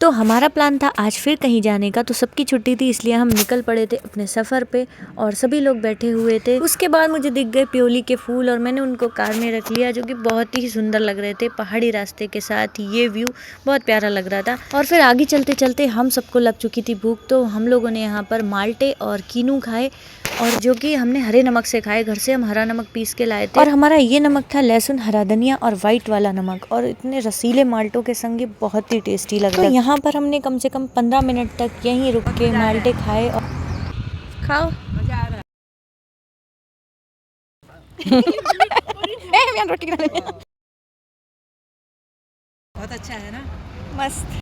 तो हमारा प्लान था आज फिर कहीं जाने का, तो सबकी छुट्टी थी इसलिए हम निकल पड़े थे अपने सफ़र पे और सभी लोग बैठे हुए थे। उसके बाद मुझे दिख गए प्योली के फूल और मैंने उनको कार में रख लिया, जो कि बहुत ही सुंदर लग रहे थे। पहाड़ी रास्ते के साथ ये व्यू बहुत प्यारा लग रहा था। और फिर आगे चलते चलते हम सबको लग चुकी थी भूख, तो हम लोगों ने यहाँ पर माल्टे और कीनू खाए, और जो कि हमने हरे नमक से खाए। घर से हम हरा नमक पीस के लाए थे और हमारा ये नमक था लहसुन, हरा धनिया और वाइट वाला नमक, और इतने रसीले माल्टों के संग ये बहुत ही टेस्टी लग रहा है। तो यहाँ पर हमने कम से कम 15 मिनट तक यहीं रुक के माल्टे खाए और खाओ। बहुत अच्छा है ना, मस्त।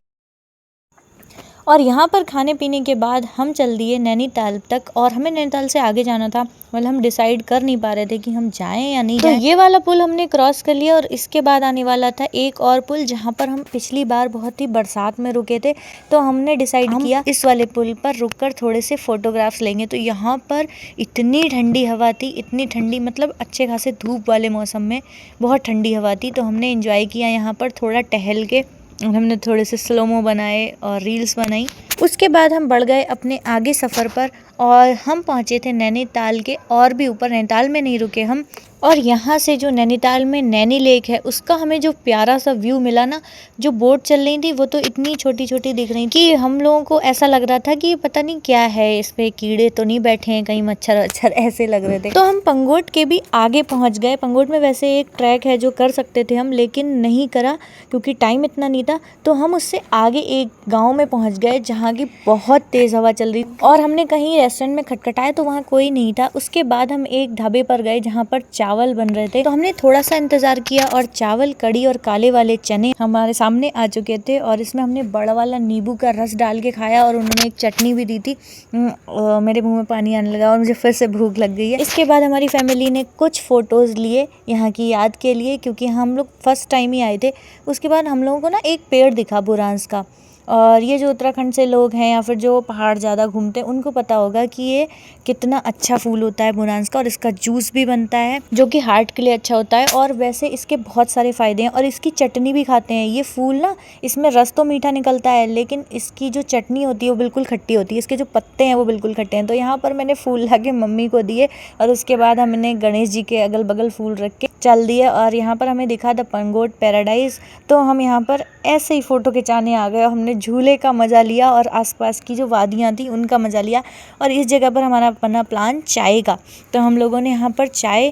और यहाँ पर खाने पीने के बाद हम चल दिए नैनीताल तक, और हमें नैनीताल से आगे जाना था। मतलब हम डिसाइड कर नहीं पा रहे थे कि हम जाएं या नहीं जाएं। तो ये वाला पुल हमने क्रॉस कर लिया और इसके बाद आने वाला था एक और पुल, जहाँ पर हम पिछली बार बहुत ही बरसात में रुके थे। तो हमने डिसाइड किया इस वाले पुल पर रुककर थोड़े से फोटोग्राफ्स लेंगे। तो यहाँ पर इतनी ठंडी हवा थी, इतनी ठंडी, मतलब अच्छे खासे धूप वाले मौसम में बहुत ठंडी हवा थी। तो हमने एंजॉय किया यहाँ पर थोड़ा टहल के, और हमने थोड़े से स्लोमो बनाए और रील्स बनाई। उसके बाद हम बढ़ गए अपने आगे सफ़र पर और हम पहुँचे थे नैनीताल के और भी ऊपर। नैनीताल में नहीं रुके हम, और यहाँ से जो नैनीताल में नैनी लेक है उसका हमें जो प्यारा सा व्यू मिला ना, जो बोट चल रही थी वो तो इतनी छोटी छोटी दिख रही कि हम लोगों को ऐसा लग रहा था कि पता नहीं क्या है, इस पे कीड़े तो नहीं बैठे हैं, कहीं मच्छर वच्छर, ऐसे लग रहे थे। तो हम पंगोट के भी आगे पहुँच गए। पंगोट में वैसे एक ट्रैक है जो कर सकते थे हम, लेकिन नहीं करा क्योंकि टाइम इतना नहीं था। तो हम उससे आगे एक गाँव में पहुँच गए जहाँ की बहुत तेज़ हवा चल रही, और हमने कहीं रेस्टोरेंट में खटखटाया तो वहाँ कोई नहीं था। उसके बाद हम एक ढाबे पर गए जहाँ पर चावल बन रहे थे। तो हमने थोड़ा सा इंतजार किया और चावल, कड़ी और काले वाले चने हमारे सामने आ चुके थे, और इसमें हमने बड़ा वाला नींबू का रस डाल के खाया, और उन्होंने एक चटनी भी दी थी। मेरे मुंह में पानी आने लगा और मुझे फिर से भूख लग गई है। इसके बाद हमारी फैमिली ने कुछ फोटोज लिए यहाँ की याद के लिए, क्योंकि हम लोग फर्स्ट टाइम ही आए थे। उसके बाद हम लोगों को ना एक पेड़ दिखा बुरांस का, और ये जो उत्तराखंड से लोग हैं या फिर जो पहाड़ ज़्यादा घूमते हैं उनको पता होगा कि ये कितना अच्छा फूल होता है बुरांस का, और इसका जूस भी बनता है जो कि हार्ट के लिए अच्छा होता है। और वैसे इसके बहुत सारे फ़ायदे हैं, और इसकी चटनी भी खाते हैं। ये फूल ना, इसमें रस तो मीठा निकलता है, लेकिन इसकी जो चटनी होती है वो बिल्कुल खट्टी होती है। इसके जो पत्ते हैं वो बिल्कुल खट्टे हैं। तो यहाँ पर मैंने फूल ला के मम्मी को दिए, और उसके बाद हमने गणेश जी के अगल बगल फूल रख के चल दिए। और यहाँ पर हमें दिखा द पंगोट पैराडाइज, तो हम यहाँ पर ऐसे ही फ़ोटो खिंचाने आ गए। हमने झूले का मज़ा लिया और आसपास की जो वादियाँ थी उनका मज़ा लिया, और इस जगह पर हमारा बना प्लान चाय का। तो हम लोगों ने यहाँ पर चाय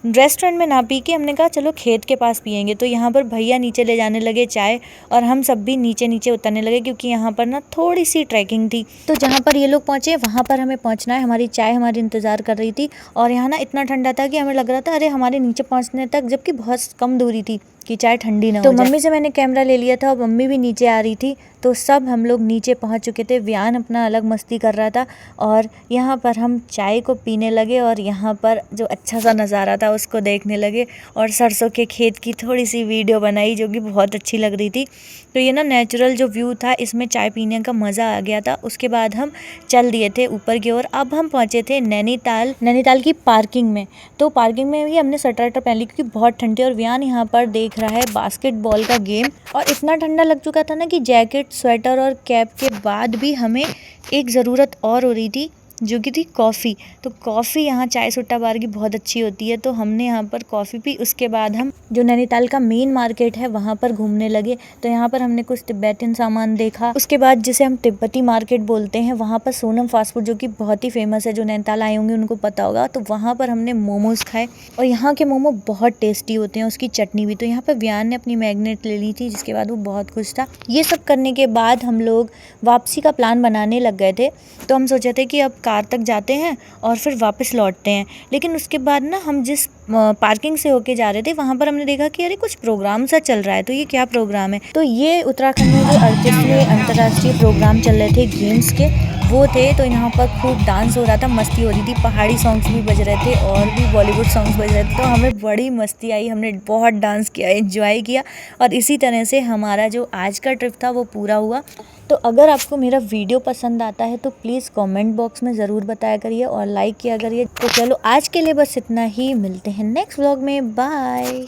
रेस्टोरेंट में ना पी के हमने कहा चलो खेत के पास पियेंगे। तो यहाँ पर भैया नीचे ले जाने लगे चाय, और हम सब भी नीचे नीचे उतरने लगे, क्योंकि यहाँ पर ना थोड़ी सी ट्रैकिंग थी। तो जहाँ पर ये लोग पहुँचे वहाँ पर हमें पहुँचना है। हमारी चाय हमारी इंतज़ार कर रही थी, और यहाँ ना इतना ठंडा था कि हमें लग रहा था अरे हमारे नीचे पहुँचने तक, जबकि बहुत कम दूरी थी, कि चाय ठंडी ना हो जाए। तो मम्मी से मैंने कैमरा ले लिया था और मम्मी भी नीचे आ रही थी। तो सब हम लोग नीचे पहुंच चुके थे। व्यान अपना अलग मस्ती कर रहा था, और यहाँ पर हम चाय को पीने लगे, और यहाँ पर जो अच्छा सा नज़ारा था उसको देखने लगे, और सरसों के खेत की थोड़ी सी वीडियो बनाई जो कि बहुत अच्छी लग रही थी। तो ये ना नेचुरल जो व्यू था, इसमें चाय पीने का मज़ा आ गया था। उसके बाद हम चल दिए थे ऊपर की ओर। अब हम पहुँचे थे नैनीताल की पार्किंग में। तो पार्किंग में भी हमने स्वेटर पहन ली क्योंकि बहुत ठंडी, और व्यान यहाँ पर देख रहा है बास्केटबॉल का गेम। और इतना ठंडा लग चुका था ना कि जैकेट, स्वेटर और कैप के बाद भी हमें एक ज़रूरत और हो रही थी, जो कि थी कॉफ़ी। तो कॉफ़ी यहाँ चाय सुट्टा बार की बहुत अच्छी होती है, तो हमने यहाँ पर कॉफ़ी पी। उसके बाद हम जो नैनीताल का मेन मार्केट है वहाँ पर घूमने लगे। तो यहाँ पर हमने कुछ तिब्बतन सामान देखा। उसके बाद जिसे हम तिब्बती मार्केट बोलते हैं, वहाँ पर सोनम फास्ट फूड जो कि बहुत ही फेमस है, जो नैनीताल आए होंगे उनको पता होगा। तो वहाँ पर हमने मोमोज़ खाए, और यहाँ के मोमो बहुत टेस्टी होते हैं, उसकी चटनी भी। तो यहाँ पर व्यान ने अपनी मैग्नेट ले ली थी, जिसके बाद वो बहुत खुश था। ये सब करने के बाद हम लोग वापसी का प्लान बनाने लग गए थे। तो हम सोचे थे कि अब कार तक जाते हैं और फिर वापस लौटते हैं। लेकिन उसके बाद ना हम जिस पार्किंग से होके जा रहे थे वहाँ पर हमने देखा कि अरे कुछ प्रोग्राम सा चल रहा है। तो ये क्या प्रोग्राम है? तो ये उत्तराखंड में जो 38वें अंतर्राष्ट्रीय प्रोग्राम चल रहे थे गेम्स के, वो थे। तो यहाँ पर खूब डांस हो रहा था, मस्ती हो रही थी, पहाड़ी सॉन्ग्स भी बज रहे थे और भी बॉलीवुड सॉन्ग्स बज रहे थे। तो हमें बड़ी मस्ती आई, हमने बहुत डांस किया, एंजॉय किया, और इसी तरह से हमारा जो आज का ट्रिप था वो पूरा हुआ। तो अगर आपको मेरा वीडियो पसंद आता है तो प्लीज़ कमेंट बॉक्स में ज़रूर बताया करिए और लाइक किया करिए। तो चलो आज के लिए बस इतना ही, मिलते हैं नेक्स्ट व्लॉग में, बाय।